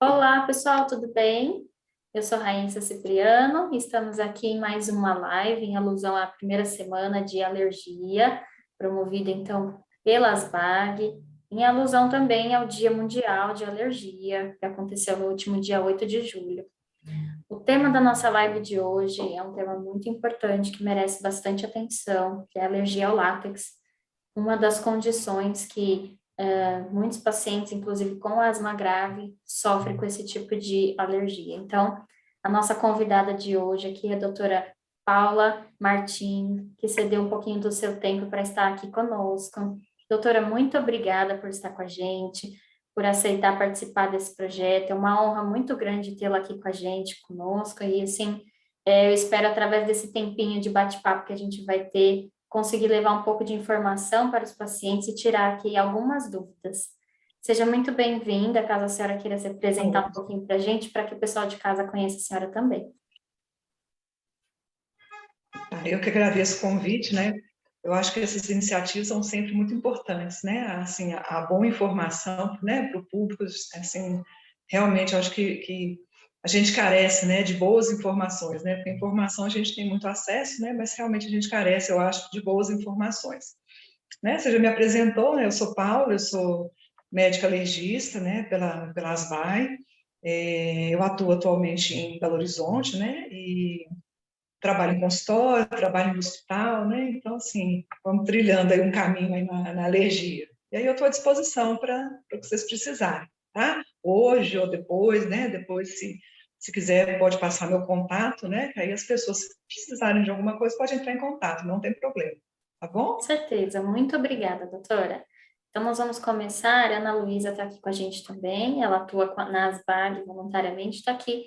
Olá, pessoal, tudo bem? Eu sou Raíssa Cipriano e estamos aqui em mais uma live em alusão à primeira semana de alergia, promovida então pela ASBAG, em alusão também ao Dia Mundial de Alergia, que aconteceu no último dia 8 de julho. O tema da nossa live de hoje é um tema muito importante que merece bastante atenção, que é a alergia ao látex, uma das condições que muitos pacientes, inclusive com asma grave, sofrem com esse tipo de alergia. Então, a nossa convidada de hoje aqui é a doutora Paula Martim, que cedeu um pouquinho do seu tempo para estar aqui conosco. Doutora, muito obrigada por estar com a gente, por aceitar participar desse projeto. É uma honra muito grande tê-la aqui com a gente, conosco, e assim, eu espero, através desse tempinho de bate-papo que a gente vai ter, conseguir levar um pouco de informação para os pacientes e tirar aqui algumas dúvidas. Seja muito bem-vinda, caso a senhora queira se apresentar um pouquinho para a gente, para que o pessoal de casa conheça a senhora também. Eu que agradeço o convite, né? Eu acho que essas iniciativas são sempre muito importantes, né? Assim, a boa informação, né, para o público, assim, realmente eu acho que a gente carece, né, de boas informações, né? Porque informação a gente tem muito acesso, né? Mas realmente a gente carece, eu acho, de boas informações, né? Você já me apresentou, né? Eu sou Paula, eu sou médica alergista, né, pela ASBAI. Eu atuo atualmente em Belo Horizonte, né? E trabalho em consultório, trabalho no hospital, né? Então, assim, vamos trilhando aí um caminho aí na alergia. E aí eu estou à disposição para o que vocês precisarem, tá? Hoje ou depois, né? Depois, se quiser, pode passar meu contato, né? Que aí as pessoas, se precisarem de alguma coisa, podem entrar em contato, não tem problema, tá Com bom? certeza, muito obrigada, doutora. Então, nós vamos começar. A Ana Luísa está aqui com a gente também, ela atua na ASBAG voluntariamente, está aqui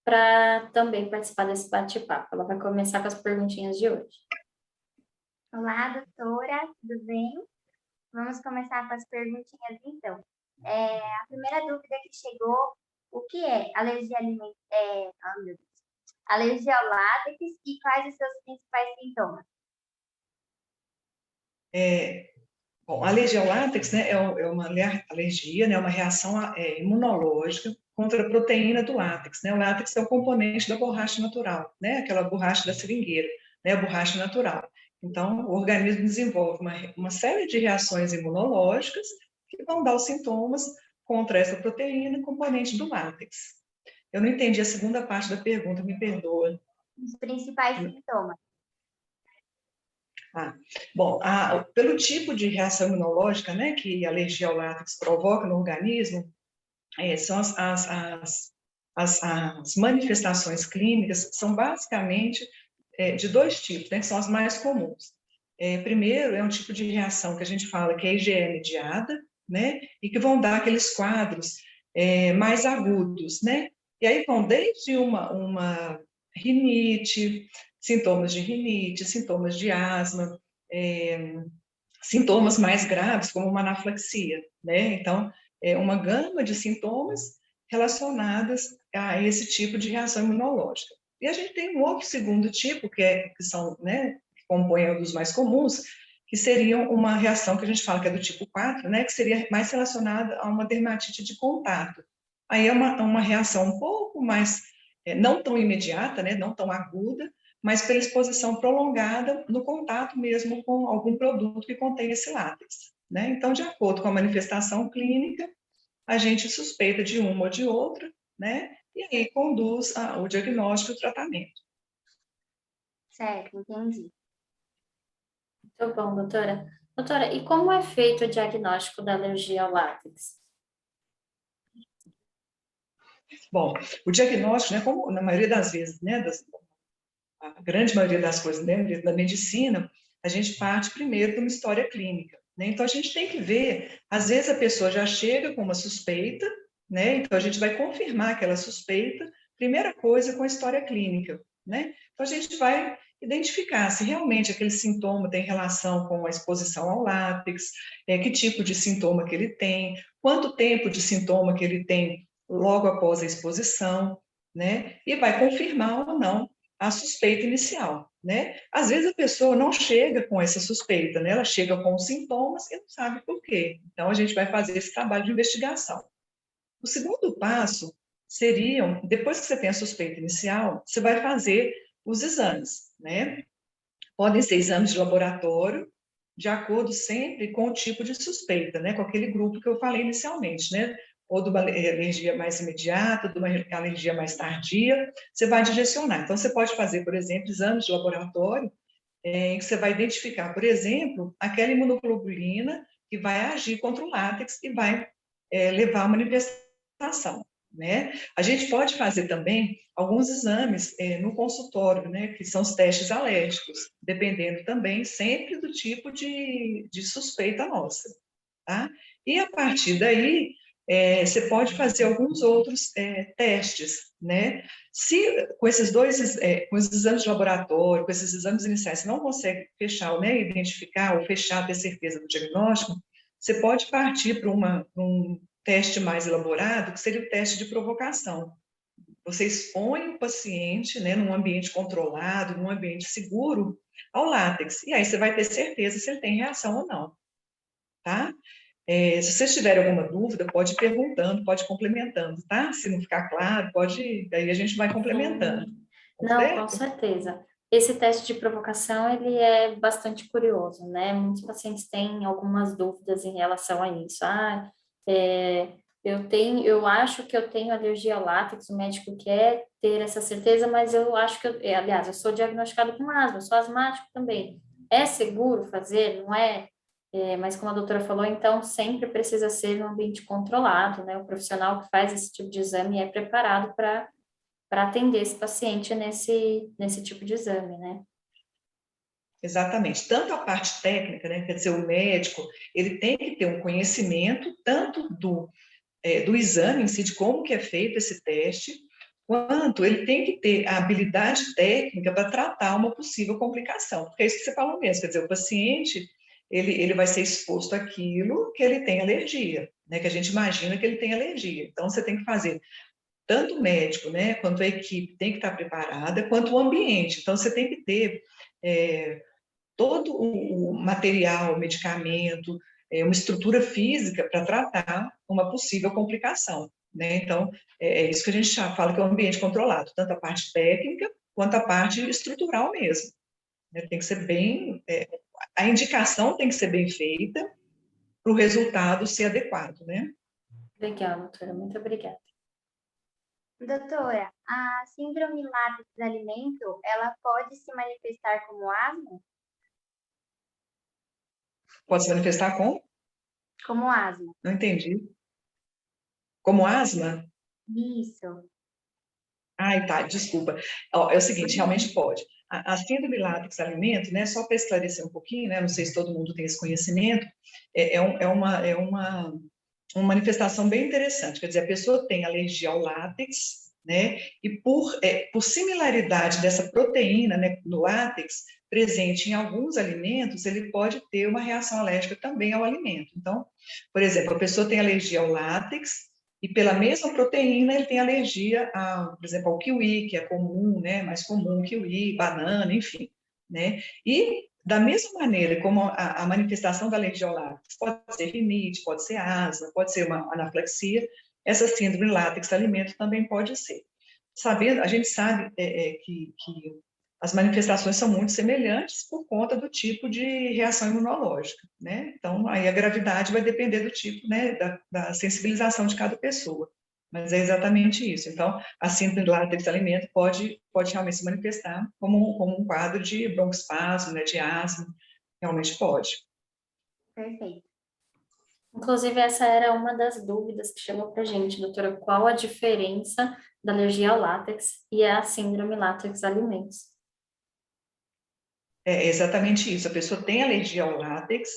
para também participar desse bate-papo. Ela vai começar com as perguntinhas de hoje. Olá, doutora, tudo bem? Vamos começar com as perguntinhas, então. A primeira dúvida que chegou, o que é alergia alergia ao látex e quais os seus principais sintomas? Bom, a alergia ao látex, né, é uma alergia, né, uma reação imunológica contra a proteína do látex, né? O látex é o componente da borracha natural, né? Aquela borracha da seringueira, né? A borracha natural. Então, o organismo desenvolve uma série de reações imunológicas que vão dar os sintomas contra essa proteína, componente do látex. Eu não entendi a segunda parte da pergunta, me perdoa. Os principais sintomas. Bom, pelo tipo de reação imunológica, né, que a alergia ao látex provoca no organismo, são as manifestações clínicas são basicamente de dois tipos, né, que são as mais comuns. Primeiro, é um tipo de reação que a gente fala que é IgE mediada, né, e que vão dar aqueles quadros mais agudos, né, e aí vão desde uma rinite, sintomas de rinite, sintomas de asma, sintomas mais graves, como uma anafilaxia, né? Então, é uma gama de sintomas relacionadas a esse tipo de reação imunológica. E a gente tem um outro segundo tipo, que são, né, que compõem um dos mais comuns, que seriam uma reação que a gente fala que é do tipo 4, né, que seria mais relacionada a uma dermatite de contato. Aí é uma reação um pouco mais, não tão imediata, né, não tão aguda, mas pela exposição prolongada no contato mesmo com algum produto que contém esse látex, né? Então, de acordo com a manifestação clínica, a gente suspeita de uma ou de outra, né? E aí conduz o diagnóstico e o tratamento. Certo, entendi. Muito bom, doutora. Doutora, e como é feito o diagnóstico da alergia ao látex? Bom, o diagnóstico, né, como na maioria das vezes, né, a grande maioria das coisas, né, da medicina, a gente parte primeiro de uma história clínica, né? Então, a gente tem que ver, às vezes a pessoa já chega com uma suspeita, né? Então, a gente vai confirmar aquela suspeita, primeira coisa, com a história clínica, né? Então, a gente vai identificar se realmente aquele sintoma tem relação com a exposição ao látex, que tipo de sintoma que ele tem, quanto tempo de sintoma que ele tem logo após a exposição, né? E vai confirmar ou não a suspeita inicial, né? Às vezes a pessoa não chega com essa suspeita, né? Ela chega com os sintomas e não sabe por quê. Então, a gente vai fazer esse trabalho de investigação. O segundo passo seriam, depois que você tem a suspeita inicial, você vai fazer os exames, né? Podem ser exames de laboratório, de acordo sempre com o tipo de suspeita, né? Com aquele grupo que eu falei inicialmente, né? Ou de uma alergia mais imediata, de uma alergia mais tardia, você vai direcionar. Então, você pode fazer, por exemplo, exames de laboratório, em que você vai identificar, por exemplo, aquela imunoglobulina que vai agir contra o látex e vai levar a uma manifestação, né? A gente pode fazer também alguns exames no consultório, né, que são os testes alérgicos, dependendo também sempre do tipo de suspeita nossa, tá? E a partir daí, você pode fazer alguns outros testes, né? Se com esses dois, com os exames de laboratório, com esses exames iniciais, você não consegue fechar, né, identificar ou fechar, ter certeza do diagnóstico, você pode partir para um teste mais elaborado, que seria o teste de provocação. Você expõe o paciente, né, num ambiente controlado, num ambiente seguro, ao látex, e aí você vai ter certeza se ele tem reação ou não, tá? Se vocês tiverem alguma dúvida, pode ir perguntando, pode ir complementando, tá? Se não ficar claro, pode, daí a gente vai complementando. Tá Não, com certo? certeza. Esse teste de provocação, ele é bastante curioso, né? Muitos pacientes têm algumas dúvidas em relação a isso. Eu acho que eu tenho alergia ao látex, o médico quer ter essa certeza, mas eu acho que aliás, eu sou diagnosticado com asma, eu sou asmático também. É seguro fazer? Não é? Mas como a doutora falou, então sempre precisa ser num ambiente controlado, né? O profissional que faz esse tipo de exame é preparado para atender esse paciente nesse tipo de exame, né? Exatamente. Tanto a parte técnica, né, quer dizer, o médico, ele tem que ter um conhecimento tanto do exame em si, de como que é feito esse teste, quanto ele tem que ter a habilidade técnica para tratar uma possível complicação, porque é isso que você falou mesmo, quer dizer, o paciente, ele vai ser exposto àquilo que ele tem alergia, né, que a gente imagina que ele tem alergia, então você tem que fazer, tanto o médico, né, quanto a equipe tem que estar preparada, quanto o ambiente, então você tem que ter todo o material, o medicamento, uma estrutura física para tratar uma possível complicação, né? Então, é isso que a gente fala que é um ambiente controlado, tanto a parte técnica quanto a parte estrutural mesmo, né? Tem que ser bem, a indicação tem que ser bem feita para o resultado ser adequado, né? Legal, doutora, muito obrigada. Doutora, a síndrome látex-alimento, ela pode se manifestar como asma? Pode se manifestar com? Como asma. Não entendi. Como asma? Isso. Ai, tá, desculpa. Ó, é o seguinte, realmente pode. A síndrome látex-alimento, né, só para esclarecer um pouquinho, né, não sei se todo mundo tem esse conhecimento, uma manifestação bem interessante, quer dizer, a pessoa tem alergia ao látex, né, e por similaridade dessa proteína, né, do látex, presente em alguns alimentos, ele pode ter uma reação alérgica também ao alimento. Então, por exemplo, a pessoa tem alergia ao látex, e pela mesma proteína ele tem alergia, por exemplo, ao kiwi, que é comum, né, mais comum, kiwi, banana, enfim, né, e da mesma maneira como a manifestação da alergia ao látex pode ser rinite, pode ser asma, pode ser uma anafilaxia, essa síndrome látex-alimento também pode ser. Sabendo, a gente sabe que as manifestações são muito semelhantes por conta do tipo de reação imunológica, né? Então, aí a gravidade vai depender do tipo, né, da sensibilização de cada pessoa. Mas é exatamente isso. Então, a síndrome látex-alimento pode realmente se manifestar como um quadro de broncoespasmo, né, de asma, realmente pode. Perfeito. Inclusive, essa era uma das dúvidas que chegou para a gente, doutora, qual a diferença da alergia ao látex e a síndrome látex-alimentos? É exatamente isso. A pessoa tem alergia ao látex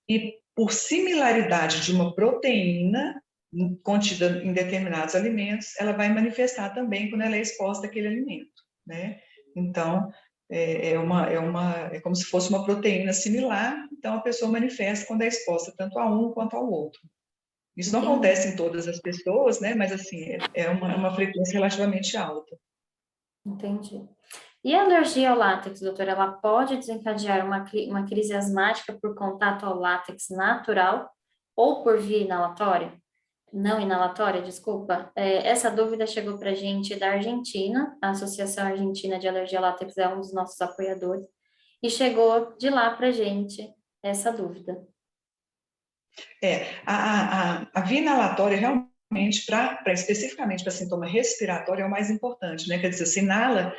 e, por similaridade de uma proteína contida em determinados alimentos, ela vai manifestar também quando ela é exposta àquele alimento, né? Então, é como se fosse uma proteína similar, então a pessoa manifesta quando é exposta tanto a um quanto ao outro. Isso não Entendi. acontece em todas as pessoas, né? Mas, assim, é uma frequência relativamente alta. Entendi. E a alergia ao látex, doutora, ela pode desencadear uma crise asmática por contato ao látex natural ou por via inalatória? Não inalatória, desculpa. Essa dúvida chegou para a gente da Argentina, a Associação Argentina de Alergia a Látex é um dos nossos apoiadores, e chegou de lá para a gente essa dúvida. A via inalatória realmente, especificamente para sintoma respiratório, é o mais importante, né? Quer dizer, você inala,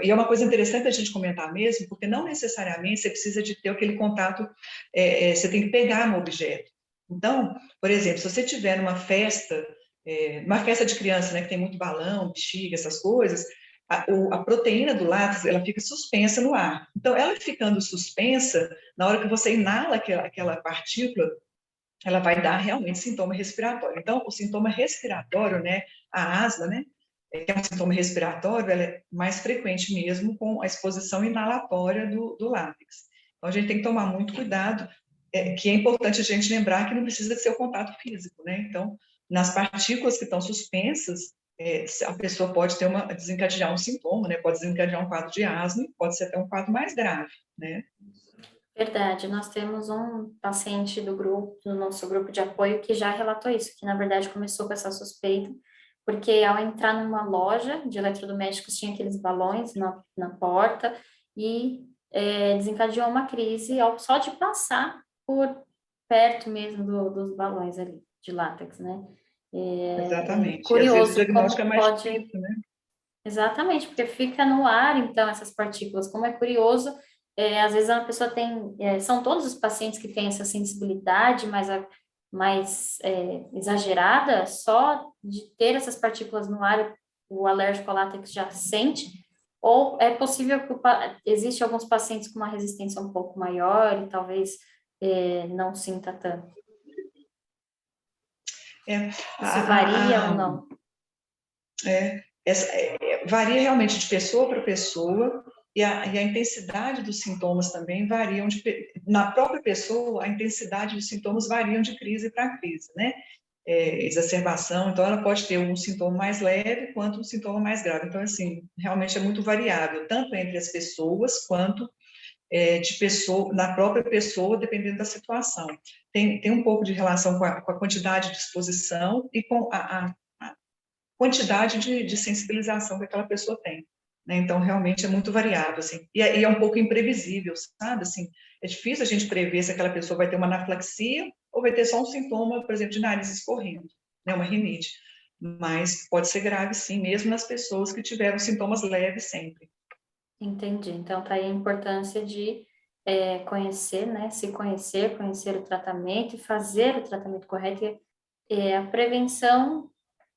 e é uma coisa interessante a gente comentar mesmo, porque não necessariamente você precisa de ter aquele contato, você tem que pegar no objeto. Então, por exemplo, se você tiver numa festa, uma festa de criança, né, que tem muito balão, bexiga, essas coisas, a proteína do látex, ela fica suspensa no ar. Então, ela ficando suspensa, na hora que você inala aquela partícula, ela vai dar realmente sintoma respiratório. Então, o sintoma respiratório, né, a asma, né, que é um sintoma respiratório, ela é mais frequente mesmo com a exposição inalatória do látex. Então, a gente tem que tomar muito cuidado, que é importante a gente lembrar que não precisa de ser o contato físico, né? Então, nas partículas que estão suspensas, a pessoa pode desencadear um sintoma, né? Pode desencadear um quadro de asma, pode ser até um quadro mais grave, né? Verdade, nós temos um paciente do nosso grupo de apoio, que já relatou isso, que na verdade começou com essa suspeita, porque ao entrar numa loja de eletrodomésticos tinha aqueles balões na porta e desencadeou uma crise só de passar por perto mesmo dos balões ali de látex, né? Exatamente. E às vezes o Curioso diagnóstico é como mais pode. difícil, né? Exatamente, porque fica no ar, então, essas partículas. Como é curioso, às vezes uma pessoa tem, são todos os pacientes que têm essa sensibilidade mais exagerada, só de ter essas partículas no ar, o alérgico ao látex já sente, ou é possível que existe alguns pacientes com uma resistência um pouco maior e talvez não sinta tanto. Isso varia ou não? Varia realmente de pessoa para pessoa, e a intensidade dos sintomas também variam. Na própria pessoa, a intensidade dos sintomas variam de crise para crise, né? Exacerbação, então ela pode ter um sintoma mais leve quanto um sintoma mais grave. Então, assim, realmente é muito variável, tanto entre as pessoas quanto na própria pessoa, dependendo da situação. Tem um pouco de relação com a quantidade de exposição e com a quantidade de sensibilização que aquela pessoa tem, né? Então, realmente é muito variável, assim, e é um pouco imprevisível, sabe, assim, é difícil a gente prever se aquela pessoa vai ter uma anafilaxia ou vai ter só um sintoma, por exemplo, de nariz escorrendo, né, uma rinite, mas pode ser grave, sim, mesmo nas pessoas que tiveram sintomas leves sempre. Entendi. Então, tá aí a importância de conhecer, né? Se conhecer, conhecer o tratamento e fazer o tratamento correto. E a prevenção,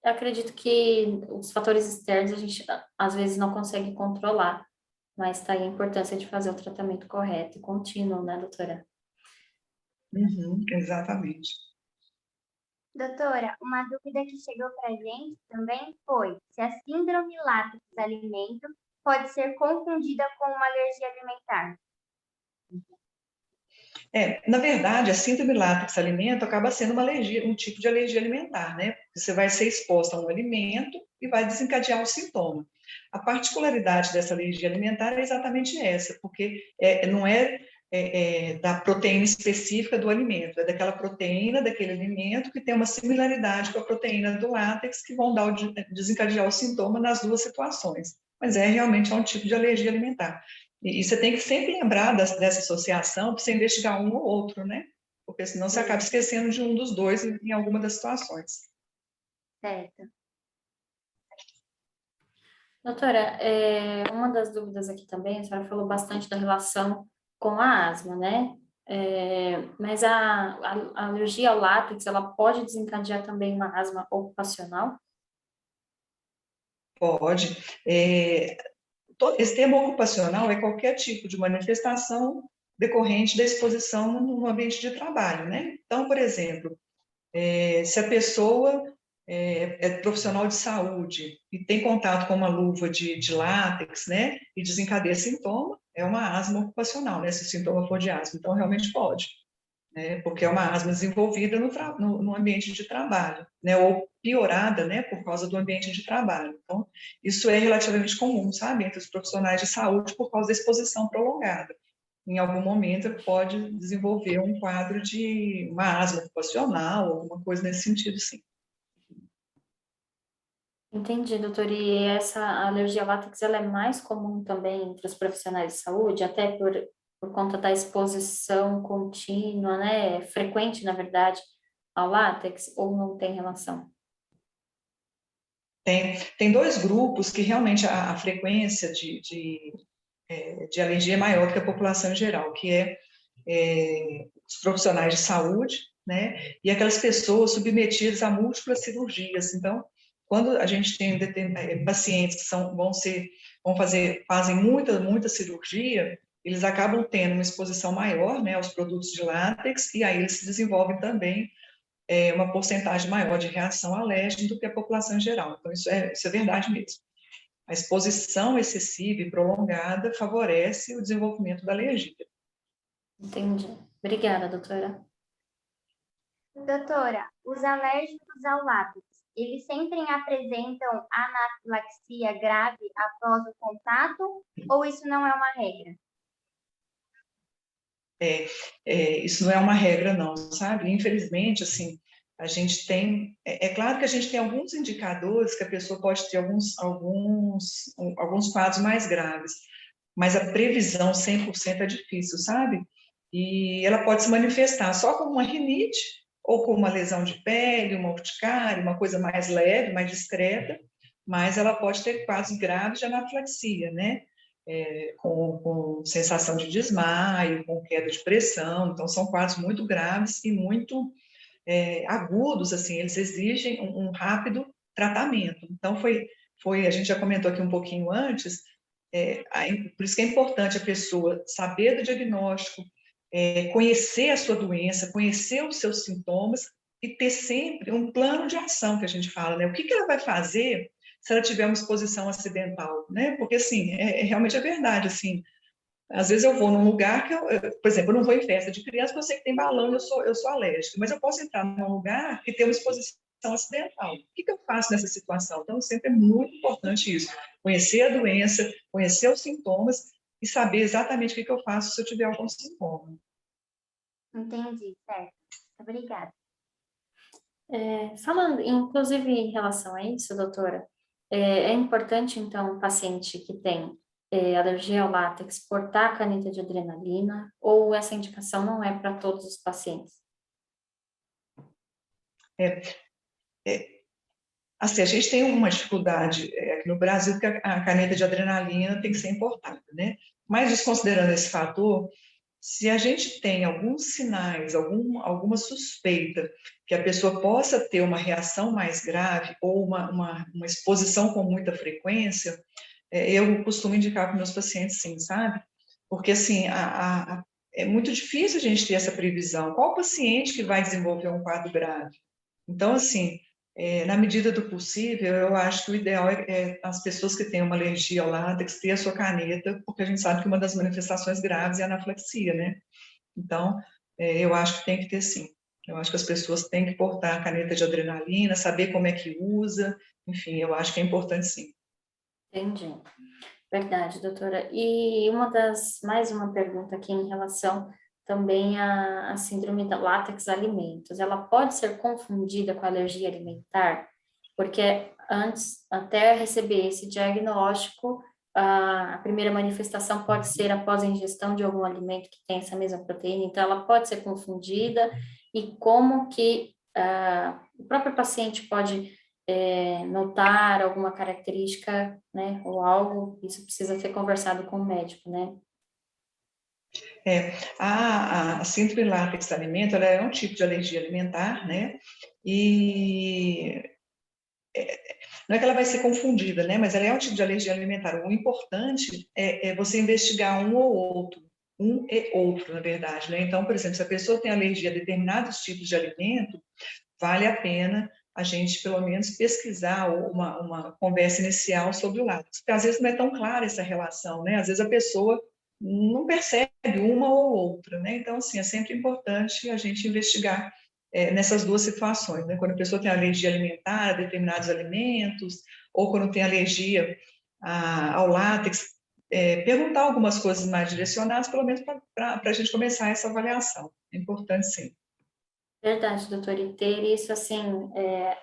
eu acredito que os fatores externos a gente às vezes não consegue controlar, mas tá aí a importância de fazer o tratamento correto e contínuo, né, doutora? Uhum, exatamente. Doutora, uma dúvida que chegou para a gente também foi se a síndrome látex alimento pode ser confundida com uma alergia alimentar. Na verdade, a síndrome látex alimento acaba sendo uma alergia, um tipo de alergia alimentar, né? Você vai ser exposto a um alimento e vai desencadear um sintoma. A particularidade dessa alergia alimentar é exatamente essa, porque não é da proteína específica do alimento, é daquela proteína daquele alimento que tem uma similaridade com a proteína do látex, que vão desencadear o sintoma nas duas situações. Mas realmente é um tipo de alergia alimentar. E você tem que sempre lembrar dessa associação para você investigar um ou outro, né? Porque senão você acaba esquecendo de um dos dois em alguma das situações. Certo. Doutora, uma das dúvidas aqui também, a senhora falou bastante da relação com a asma, né? Mas a alergia ao látex, ela pode desencadear também uma asma ocupacional? Pode. Esse termo ocupacional é qualquer tipo de manifestação decorrente da exposição no ambiente de trabalho, né? Então, por exemplo, se a pessoa é profissional de saúde e tem contato com uma luva de látex, né, e desencadeia sintoma, é uma asma ocupacional, né, se o sintoma for de asma. Então, realmente pode, né, porque é uma asma desenvolvida no ambiente de trabalho, né, ou piorada, né, por causa do ambiente de trabalho. Então, isso é relativamente comum, sabe, entre os profissionais de saúde por causa da exposição prolongada. em algum momento pode desenvolver um quadro de uma asma ocupacional, alguma coisa nesse sentido, sim. Entendi, doutor. E essa alergia ao látex, ela é mais comum também entre os profissionais de saúde, até por conta da exposição contínua, né? Frequente, na verdade, ao látex, ou não tem relação? Tem dois grupos que realmente a frequência de alergia é maior do que a população em geral, que os profissionais de saúde, né, e aquelas pessoas submetidas a múltiplas cirurgias. Então, quando a gente tem pacientes que fazem muita cirurgia, eles acabam tendo uma exposição maior, né, aos produtos de látex, e aí eles se desenvolvem também uma porcentagem maior de reação alérgica do que a população em geral. Então, isso é verdade mesmo. A exposição excessiva e prolongada favorece o desenvolvimento da alergia. Entendi. Obrigada, doutora. Doutora, os alérgicos ao látex, eles sempre apresentam anafilaxia grave após o contato ou isso não é uma regra? Isso não é uma regra, não, sabe? Infelizmente, assim, a gente tem... É claro que a gente tem alguns indicadores que a pessoa pode ter alguns quadros mais graves, mas a previsão 100% é difícil, sabe? E ela pode se manifestar só como uma rinite, ou como uma lesão de pele, uma urticária, uma coisa mais leve, mais discreta, mas ela pode ter quadros graves de anafilaxia, né? Com sensação de desmaio, com queda de pressão. Então, são quadros muito graves e muito agudos, assim, eles exigem um rápido tratamento. Então, a gente já comentou aqui um pouquinho antes, por isso que é importante a pessoa saber do diagnóstico, conhecer a sua doença, conhecer os seus sintomas e ter sempre um plano de ação, que a gente fala, né? O que ela vai fazer se ela tiver uma exposição acidental, né? Porque, assim, realmente é verdade, assim, às vezes eu vou num lugar por exemplo, eu não vou em festa de criança porque eu sei que tem balão e eu sou alérgica, mas eu posso entrar num lugar que tem uma exposição acidental. O que eu faço nessa situação? Então, sempre é muito importante isso, conhecer a doença, conhecer os sintomas e saber exatamente o que eu faço se eu tiver algum sintoma. Entendi, certo. Obrigada. Falando, inclusive, em relação a isso, doutora, é importante, então, o paciente que tem alergia ao látex portar caneta de adrenalina, ou essa indicação não é para todos os pacientes? Assim, a gente tem uma dificuldade aqui no Brasil, que a caneta de adrenalina tem que ser importada, né? Mas, desconsiderando esse fator, se a gente tem alguns sinais, alguma suspeita que a pessoa possa ter uma reação mais grave ou uma exposição com muita frequência, eu costumo indicar para meus pacientes, sim, sabe? Porque, assim, é muito difícil a gente ter essa previsão. Qual paciente que vai desenvolver um quadro grave? Então, assim, na medida do possível, eu acho que o ideal é as pessoas que têm uma alergia ao látex ter a sua caneta, porque a gente sabe que uma das manifestações graves é a anafilaxia, né? Então, eu acho que tem que ter, sim. Eu acho que as pessoas têm que portar a caneta de adrenalina, saber como é que usa, enfim, eu acho que é importante, sim. Entendi. Verdade, doutora. E mais uma pergunta aqui em relação também à síndrome da látex alimentos. Ela pode ser confundida com alergia alimentar? Porque antes, até receber esse diagnóstico, a primeira manifestação pode ser após a ingestão de algum alimento que tem essa mesma proteína, então ela pode ser confundida, e como que o próprio paciente pode notar alguma característica, né, ou algo, isso precisa ser conversado com o médico, né? A síndrome látex alimento, ela é um tipo de alergia alimentar, né? E não é que ela vai ser confundida, né? Mas ela é um tipo de alergia alimentar. O importante é você investigar um e outro, na verdade, né? Então, por exemplo, se a pessoa tem alergia a determinados tipos de alimento, vale a pena a gente, pelo menos, pesquisar uma conversa inicial sobre o látex, porque às vezes não é tão clara essa relação, né? Às vezes a pessoa não percebe uma ou outra, né? Então, assim, é sempre importante a gente investigar nessas duas situações, né? Quando a pessoa tem alergia alimentar a determinados alimentos, ou quando tem alergia ao látex, perguntar algumas coisas mais direcionadas, pelo menos para a gente começar essa avaliação. É importante, sim. Verdade, doutora, e ter isso assim,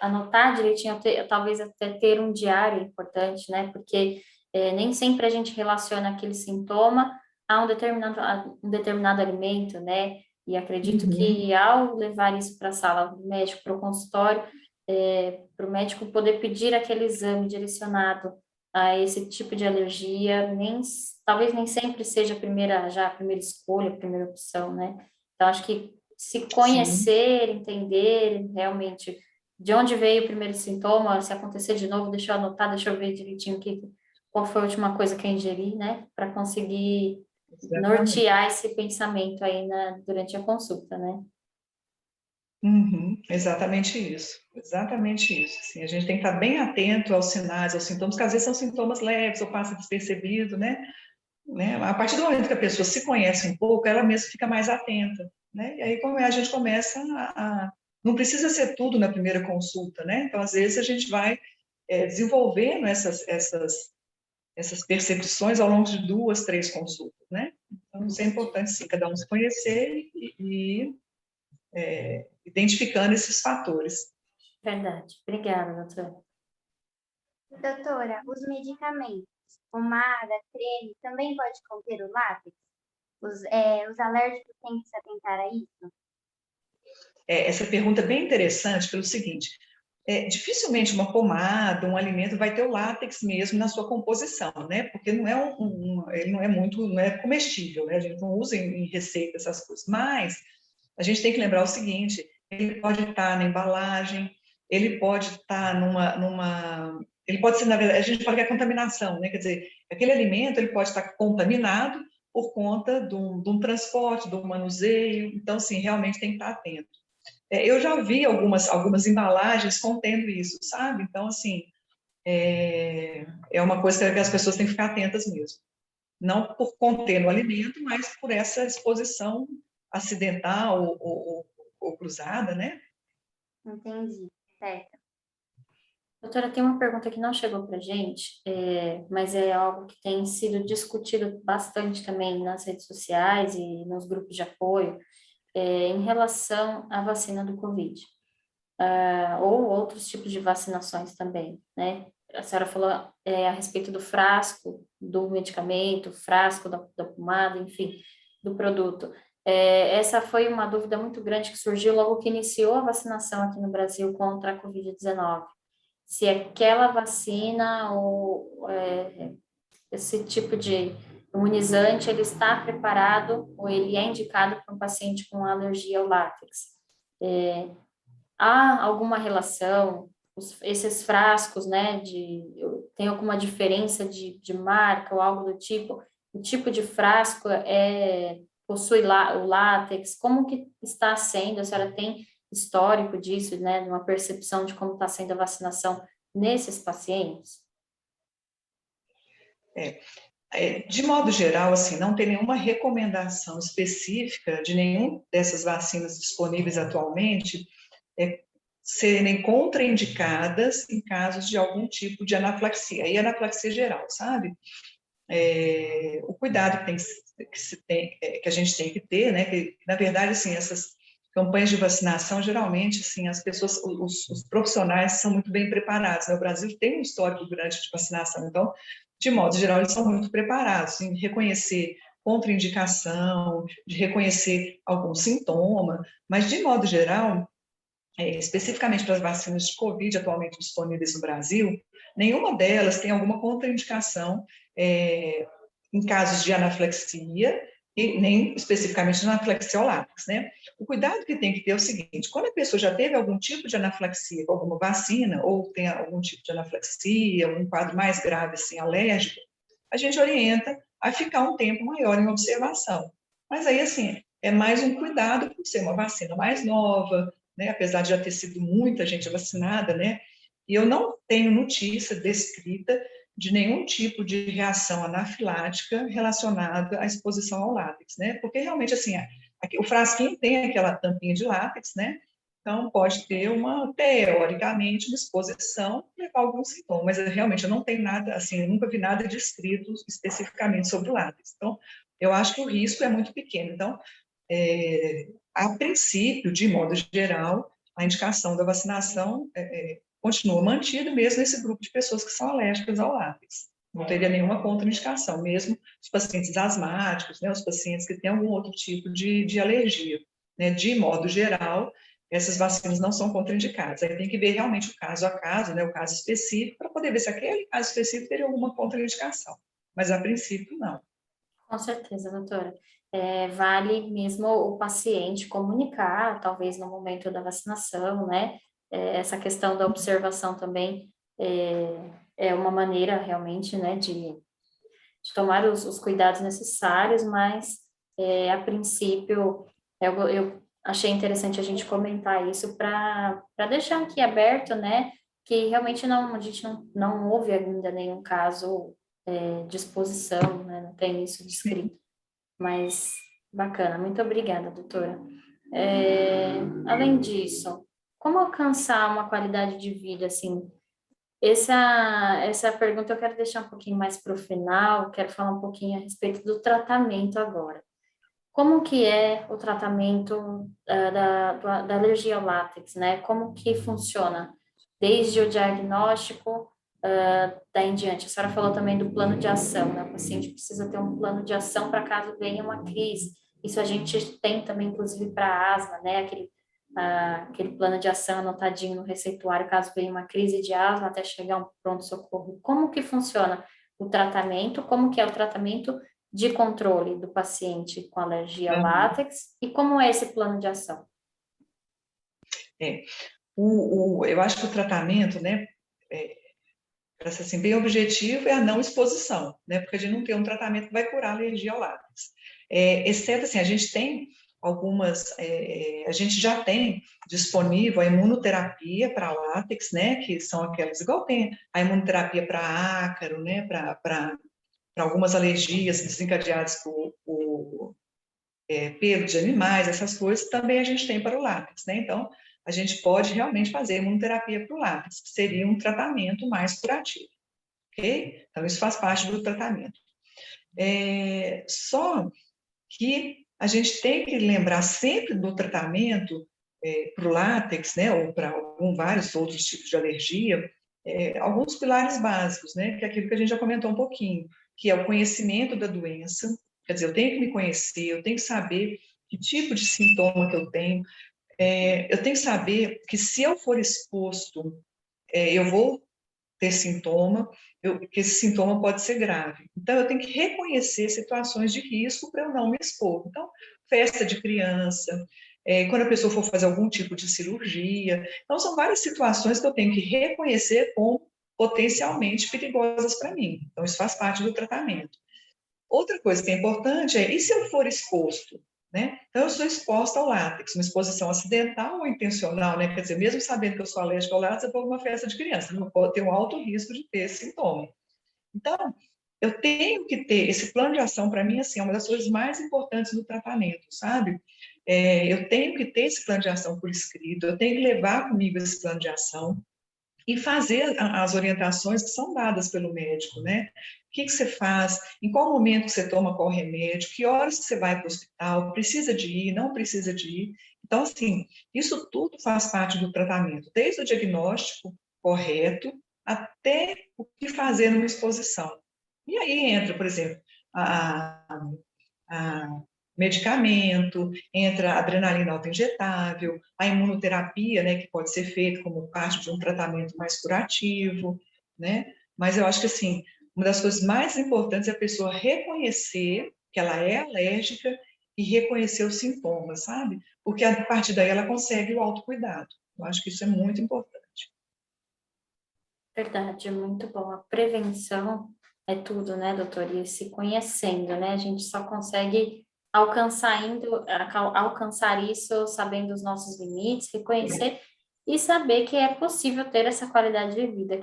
anotar direitinho, talvez até ter um diário é importante, né? Porque nem sempre a gente relaciona aquele sintoma a um determinado alimento, né? E acredito Uhum. que ao levar isso para a sala do médico, para o consultório, para o médico poder pedir aquele exame direcionado a esse tipo de alergia, talvez nem sempre seja a primeira escolha, a primeira opção, né? Então, acho que se Sim. conhecer, entender realmente de onde veio o primeiro sintoma, se acontecer de novo, deixa eu anotar, deixa eu ver direitinho qual foi a última coisa que eu ingeri, né? Para conseguir Exatamente. nortear esse pensamento aí durante a consulta, né? Uhum, exatamente isso, exatamente isso. Assim, a gente tem que estar bem atento aos sinais, aos sintomas, que às vezes são sintomas leves ou passa despercebido, né? A partir do momento que a pessoa se conhece um pouco, ela mesma fica mais atenta, né? E aí como a gente começa não precisa ser tudo na primeira consulta, né? Então às vezes a gente vai desenvolvendo essas percepções ao longo de 2, 3 consultas, né? Então isso é importante, sim, cada um se conhecer e identificando esses fatores. Verdade. Obrigada, doutora. Doutora, os medicamentos, pomada, creme, também pode conter o látex? Os alérgicos têm que se atentar a isso? Essa pergunta é bem interessante pelo seguinte, dificilmente uma pomada, um alimento vai ter o látex mesmo na sua composição, né? Porque não é ele não é comestível, né? A gente não usa em receita essas coisas. Mas a gente tem que lembrar o seguinte, ele pode estar na embalagem, ele pode estar ele pode ser, na verdade, a gente fala que é contaminação, né? Quer dizer, aquele alimento ele pode estar contaminado por conta de um transporte, de um manuseio, então, sim, realmente tem que estar atento. Eu já vi algumas embalagens contendo isso, sabe? Então, assim, é uma coisa que as pessoas têm que ficar atentas mesmo. Não por conter no alimento, mas por essa exposição acidental ou cruzada, né? Entendi, certo. Doutora, tem uma pergunta que não chegou para a gente, mas é algo que tem sido discutido bastante também nas redes sociais e nos grupos de apoio, em relação à vacina do Covid, ou outros tipos de vacinações também, né? A senhora falou a respeito do frasco do medicamento, frasco da pomada, enfim, do produto. Essa foi uma dúvida muito grande que surgiu logo que iniciou a vacinação aqui no Brasil contra a Covid-19. Se aquela vacina ou esse tipo de imunizante ele está preparado ou ele é indicado para um paciente com alergia ao látex. Há alguma relação? Esses frascos, né, tem alguma diferença de marca ou algo do tipo? O tipo de frasco possui o látex? Como que está sendo? A senhora tem histórico disso, né, uma percepção de como está sendo a vacinação nesses pacientes? De modo geral, assim, não tem nenhuma recomendação específica de nenhum dessas vacinas disponíveis atualmente serem contraindicadas em casos de algum tipo de anafilaxia, e anafilaxia geral, sabe? O cuidado que a gente tem que ter, né? Que, na verdade, assim, essas campanhas de vacinação, geralmente, assim, as pessoas, os profissionais são muito bem preparados, né? O Brasil tem um histórico grande de vacinação, então, de modo geral, eles são muito preparados em reconhecer contraindicação, de reconhecer algum sintoma, mas, de modo geral, especificamente para as vacinas de Covid atualmente disponíveis no Brasil, nenhuma delas tem alguma contraindicação em casos de anafilaxia, e nem especificamente de anafilaxia ao látex, né? O cuidado que tem que ter é o seguinte, quando a pessoa já teve algum tipo de anafilaxia com alguma vacina, ou tem algum tipo de anafilaxia, um quadro mais grave, assim, alérgico, a gente orienta a ficar um tempo maior em observação. Mas aí, assim, é mais um cuidado por ser uma vacina mais nova, né? Apesar de já ter sido muita gente vacinada, né? E eu não tenho notícia descrita de nenhum tipo de reação anafilática relacionada à exposição ao látex, né? Porque realmente, assim, o frasquinho tem aquela tampinha de látex, né? Então, pode ter teoricamente, uma exposição, levar alguns sintomas, mas realmente eu não tenho nada, assim, eu nunca vi nada descrito especificamente sobre o látex. Então, eu acho que o risco é muito pequeno. Então, a princípio, de modo geral, a indicação da vacinação continua mantida mesmo nesse grupo de pessoas que são alérgicas ao látex. Não teria nenhuma contraindicação, mesmo os pacientes asmáticos, né, os pacientes que têm algum outro tipo de alergia. Né, de modo geral, essas vacinas não são contraindicadas. Aí tem que ver realmente o caso a caso, né, o caso específico, para poder ver se aquele caso específico teria alguma contraindicação. Mas, a princípio, não. Com certeza, doutora. Vale mesmo o paciente comunicar, talvez no momento da vacinação, né? Essa questão da observação também é uma maneira realmente, né, de tomar os cuidados necessários, mas a princípio eu achei interessante a gente comentar isso para deixar aqui aberto, né, que realmente a gente não houve ainda nenhum caso de exposição, né, não tem isso descrito, mas bacana, muito obrigada, doutora. Além disso, como alcançar uma qualidade de vida, assim, essa pergunta eu quero deixar um pouquinho mais para o final, quero falar um pouquinho a respeito do tratamento agora. Como que é o tratamento da alergia ao látex, né? Como que funciona? Desde o diagnóstico daí em diante. A senhora falou também do plano de ação, né? O paciente precisa ter um plano de ação para caso venha uma crise. Isso a gente tem também, inclusive, para asma, né? Aquele plano de ação anotadinho no receituário, caso venha uma crise de asma, até chegar um pronto-socorro. Como que funciona o tratamento? Como que é o tratamento de controle do paciente com alergia ao látex? E como é esse plano de ação? É. Eu acho que o tratamento, né, para ser assim, bem objetivo, é a não exposição, né, porque a gente não tem um tratamento que vai curar a alergia ao látex. Exceto, assim, a gente tem a gente já tem disponível a imunoterapia para látex, né, que são aquelas, igual tem a imunoterapia para ácaro, né, para algumas alergias desencadeadas por pelo de animais, essas coisas, também a gente tem para o látex, né? Então, a gente pode realmente fazer imunoterapia para o látex, que seria um tratamento mais curativo, ok? Então, isso faz parte do tratamento. Só que a gente tem que lembrar sempre do tratamento para o látex, né, ou para vários outros tipos de alergia, alguns pilares básicos, né, que é aquilo que a gente já comentou um pouquinho, que é o conhecimento da doença, quer dizer, eu tenho que me conhecer, eu tenho que saber que tipo de sintoma que eu tenho, eu tenho que saber que se eu for exposto, eu vou ter sintoma, que esse sintoma pode ser grave. Então, eu tenho que reconhecer situações de risco para eu não me expor. Então, festa de criança, quando a pessoa for fazer algum tipo de cirurgia. Então, são várias situações que eu tenho que reconhecer como potencialmente perigosas para mim. Então, isso faz parte do tratamento. Outra coisa que é importante e se eu for exposto? Né? Então, eu sou exposta ao látex, uma exposição acidental ou intencional, né? Quer dizer, mesmo sabendo que eu sou alérgica ao látex, eu vou numa festa de criança, eu pode ter um alto risco de ter esse sintoma. Então, eu tenho que ter esse plano de ação, para mim, assim, é uma das coisas mais importantes do tratamento, sabe? Eu tenho que ter esse plano de ação por escrito, eu tenho que levar comigo esse plano de ação, e fazer as orientações que são dadas pelo médico, né? O que você faz, em qual momento você toma qual remédio, que horas que você vai para o hospital, precisa de ir, não precisa de ir. Então, assim, isso tudo faz parte do tratamento, desde o diagnóstico correto até o que fazer numa exposição. E aí entra, por exemplo, a medicamento, entra a adrenalina autoinjetável, a imunoterapia, né, que pode ser feita como parte de um tratamento mais curativo, né? Mas eu acho que, assim, uma das coisas mais importantes é a pessoa reconhecer que ela é alérgica e reconhecer os sintomas, sabe? Porque a partir daí ela consegue o autocuidado. Eu acho que isso é muito importante. Verdade, é muito bom. A prevenção é tudo, né, doutor? E se conhecendo, né? A gente só consegue alcançar isso sabendo os nossos limites, reconhecer e saber que é possível ter essa qualidade de vida,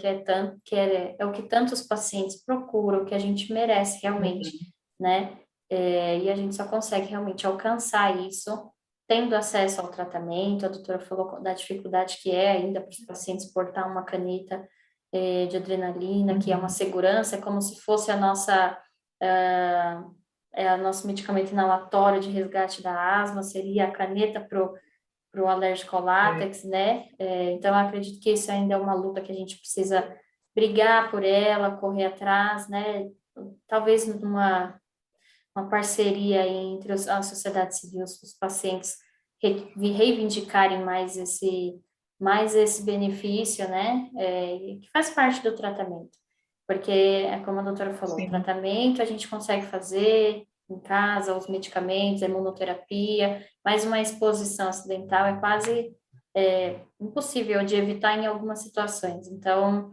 é o que tantos pacientes procuram, que a gente merece realmente, né? E a gente só consegue realmente alcançar isso tendo acesso ao tratamento. A doutora falou da dificuldade que é ainda para os pacientes portar uma caneta de adrenalina, que é uma segurança, é como se fosse a nossa, nosso medicamento inalatório de resgate da asma, seria a caneta para o alérgico ao látex, né? Então, eu acredito que isso ainda é uma luta que a gente precisa brigar por ela, correr atrás, né? Talvez uma parceria entre a sociedade civil, os pacientes reivindicarem mais esse benefício, né, que faz parte do tratamento. Porque, como a doutora falou, Sim. o tratamento a gente consegue fazer em casa, os medicamentos, a imunoterapia, mas uma exposição acidental é quase impossível de evitar em algumas situações. Então,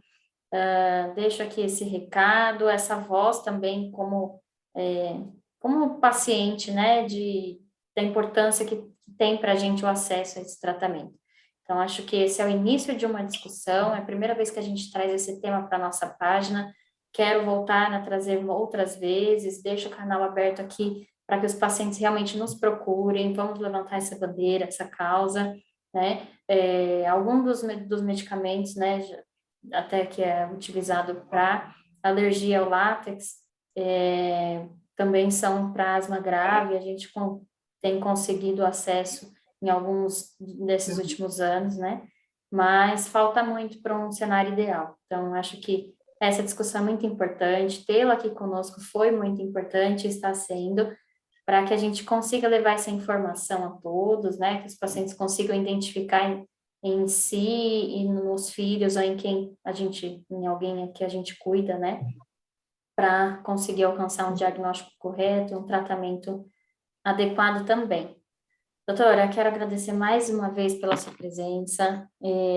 deixo aqui esse recado, essa voz também como paciente, né, da importância que tem para a gente o acesso a esse tratamento. Então, acho que esse é o início de uma discussão, é a primeira vez que a gente traz esse tema para a nossa página, quero voltar a trazer outras vezes, deixo o canal aberto aqui para que os pacientes realmente nos procurem, vamos levantar essa bandeira, essa causa, né, algum dos medicamentos, né, até que é utilizado para alergia ao látex, também são para asma grave, a gente tem conseguido acesso em alguns desses últimos anos, né? Mas falta muito para um cenário ideal. Então, acho que essa discussão é muito importante, tê-la aqui conosco foi muito importante, está sendo, para que a gente consiga levar essa informação a todos, né? Que os pacientes consigam identificar em si e nos filhos ou em alguém que a gente cuida, né? Para conseguir alcançar um diagnóstico correto, um tratamento adequado também. Doutora, quero agradecer mais uma vez pela sua presença.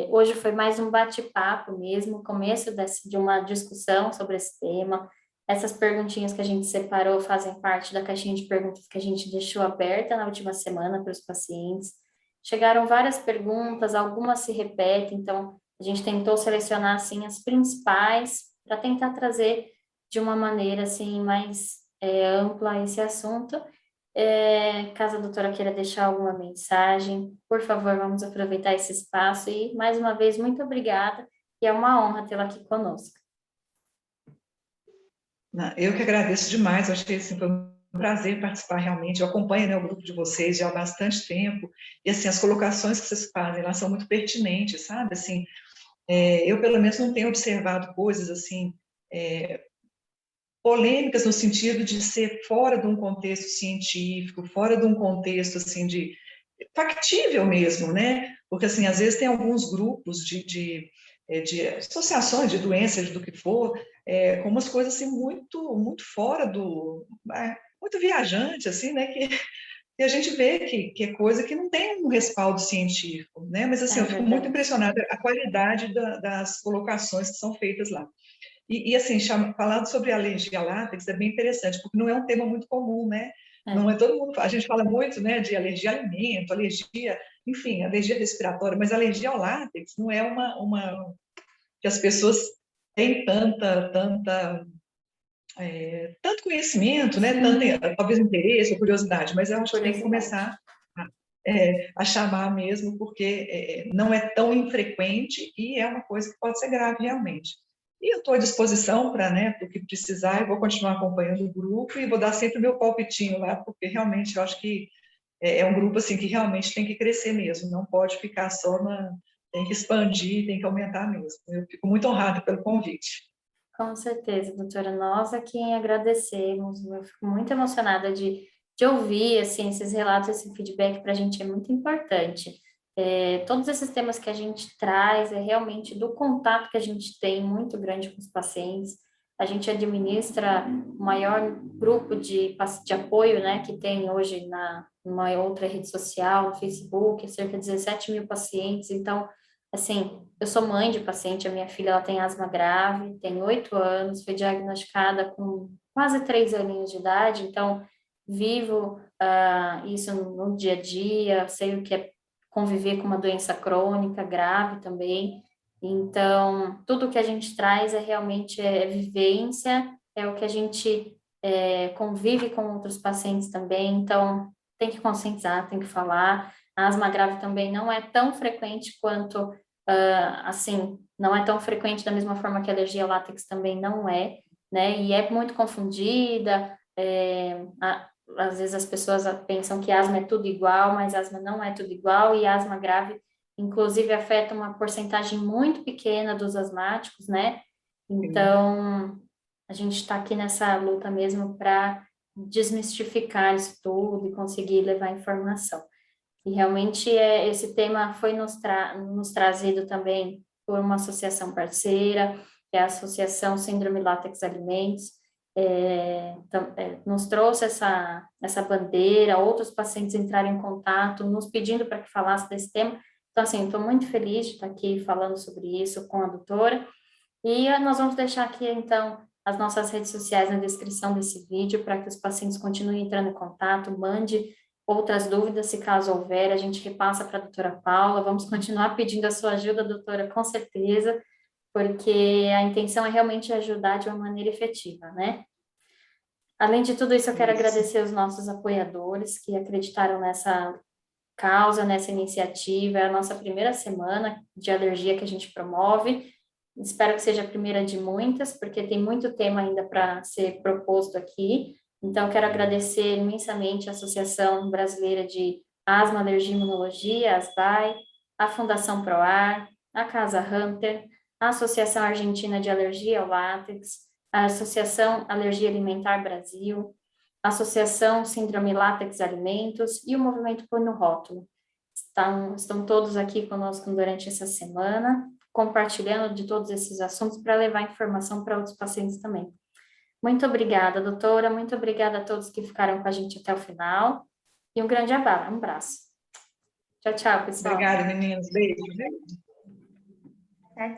Hoje foi mais um bate-papo mesmo, começo de uma discussão sobre esse tema. Essas perguntinhas que a gente separou fazem parte da caixinha de perguntas que a gente deixou aberta na última semana para os pacientes. Chegaram várias perguntas, algumas se repetem, então a gente tentou selecionar assim as principais para tentar trazer de uma maneira assim mais ampla esse assunto. Caso a doutora queira deixar alguma mensagem, por favor, vamos aproveitar esse espaço e, mais uma vez, muito obrigada e é uma honra tê-la aqui conosco. Eu que agradeço demais, eu achei assim, foi um prazer participar realmente, eu acompanho, né, o grupo de vocês já há bastante tempo, e assim, as colocações que vocês fazem lá são muito pertinentes, sabe, assim, eu pelo menos não tenho observado coisas assim, polêmicas no sentido de ser fora de um contexto científico, fora de um contexto assim de factível mesmo, né? Porque assim às vezes tem alguns grupos de associações de doenças do que for, com umas coisas assim muito fora muito viajante assim, né? Que a gente vê que é coisa que não tem um respaldo científico, né? Mas assim eu fico muito impressionada a qualidade das colocações que são feitas lá. E assim, falando sobre alergia a látex é bem interessante, porque não é um tema muito comum, né? Não é todo mundo, a gente fala muito, né, de alergia a alimento, alergia, enfim, alergia respiratória, mas alergia ao látex não é uma que as pessoas têm tanto conhecimento, né, tanto, talvez interesse ou curiosidade, mas eu acho que tem que começar a chamar mesmo, porque não é tão infrequente e é uma coisa que pode ser grave realmente. E eu estou à disposição para, né, o que precisar, eu vou continuar acompanhando o grupo e vou dar sempre o meu palpitinho lá, porque realmente eu acho que é um grupo assim que realmente tem que crescer mesmo, não pode ficar tem que expandir, tem que aumentar mesmo. Eu fico muito honrada pelo convite. Com certeza, doutora, nós a quem agradecemos, eu fico muito emocionada de ouvir, assim, esses relatos, esse feedback para a gente é muito importante. Todos esses temas que a gente traz é realmente do contato que a gente tem muito grande com os pacientes. A gente administra o maior grupo de apoio, né, que tem hoje numa outra rede social, no Facebook, cerca de 17 mil pacientes. Então, assim, eu sou mãe de paciente, a minha filha ela tem asma grave, tem 8 anos, foi diagnosticada com quase 3 aninhos de idade, então vivo isso no dia a dia, sei o que é conviver com uma doença crônica grave também. Então, tudo que a gente traz é realmente vivência, é o que a gente convive com outros pacientes também. Então, tem que conscientizar, tem que falar. A asma grave também não é tão frequente quanto, assim, não é tão frequente da mesma forma que a alergia ao látex também não é, né? E é muito confundida, às vezes as pessoas pensam que asma é tudo igual, mas asma não é tudo igual, e asma grave, inclusive, afeta uma porcentagem muito pequena dos asmáticos, né? Então, a gente está aqui nessa luta mesmo para desmistificar isso tudo e conseguir levar informação. E realmente esse tema foi nos trazido também por uma associação parceira, que é a Associação Síndrome Látex Alimentos, nos trouxe essa bandeira, outros pacientes entraram em contato, nos pedindo para que falasse desse tema. Então, assim, estou muito feliz de estar aqui falando sobre isso com a doutora. E nós vamos deixar aqui, então, as nossas redes sociais na descrição desse vídeo, para que os pacientes continuem entrando em contato, mande outras dúvidas, se caso houver, a gente repassa para a doutora Paula. Vamos continuar pedindo a sua ajuda, doutora, com certeza, porque a intenção é realmente ajudar de uma maneira efetiva, né? Além de tudo isso, eu quero agradecer os nossos apoiadores que acreditaram nessa causa, nessa iniciativa. É a nossa primeira semana de alergia que a gente promove. Espero que seja a primeira de muitas, porque tem muito tema ainda para ser proposto aqui. Então, quero agradecer imensamente a Associação Brasileira de Asma, Alergia e Imunologia, a ASBAI, a Fundação PROAR, a Casa Hunter, a Associação Argentina de Alergia ao Látex, a Associação Alergia Alimentar Brasil, a Associação Síndrome Látex Alimentos e o Movimento Põe no Rótulo. Estão todos aqui conosco durante essa semana, compartilhando de todos esses assuntos para levar informação para outros pacientes também. Muito obrigada, doutora, muito obrigada a todos que ficaram com a gente até o final, e um grande abraço. Tchau, tchau, pessoal. Obrigada, meninas. Beijo. Tchau, tchau.